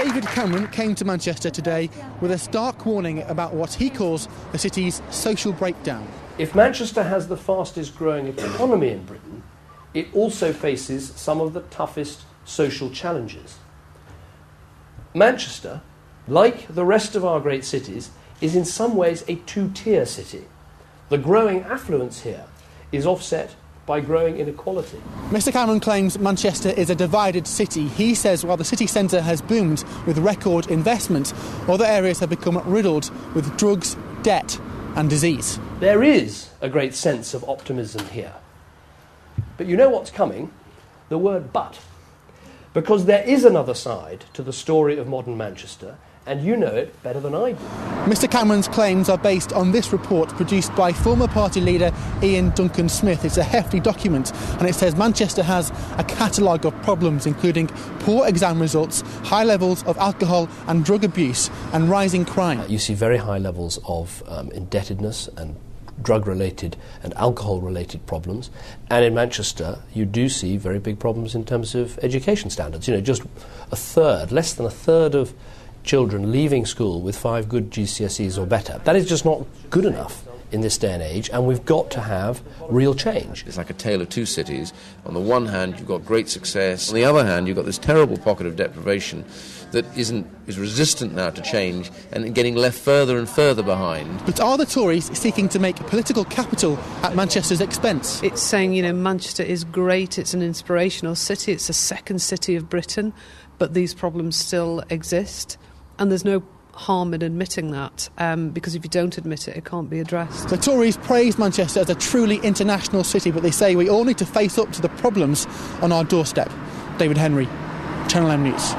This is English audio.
David Cameron came to Manchester today with a stark warning about what he calls the city's social breakdown. If Manchester has the fastest growing economy in Britain, it also faces some of the toughest social challenges. Manchester, like the rest of our great cities, is in some ways a two-tier city. The growing affluence here is offset by growing inequality. Mr Cameron claims Manchester is a divided city. He says while the city centre has boomed with record investment, other areas have become riddled with drugs, debt and disease. There is a great sense of optimism here. But you know what's coming? The word but. Because there is another side to the story of modern Manchester, and you know it better than I do. Mr Cameron's claims are based on this report produced by former party leader Ian Duncan Smith. It's a hefty document, and it says Manchester has a catalogue of problems including poor exam results, high levels of alcohol and drug abuse and rising crime. You see very high levels of indebtedness and drug-related and alcohol-related problems. And in Manchester, you do see very big problems in terms of education standards. You know, just less than a third of children leaving school with 5 good GCSEs or better. That is just not good enough in this day and age, and we've got to have real change. It's like a tale of two cities. On the one hand, you've got great success. On the other hand, you've got this terrible pocket of deprivation that is resistant now to change and getting left further and further behind. But are the Tories seeking to make political capital at Manchester's expense? It's saying, you know, Manchester is great, it's an inspirational city, it's the second city of Britain, but these problems still exist. And there's no harm in admitting that, because if you don't admit it, it can't be addressed. The Tories praise Manchester as a truly international city, but they say we all need to face up to the problems on our doorstep. David Henry, Channel M News.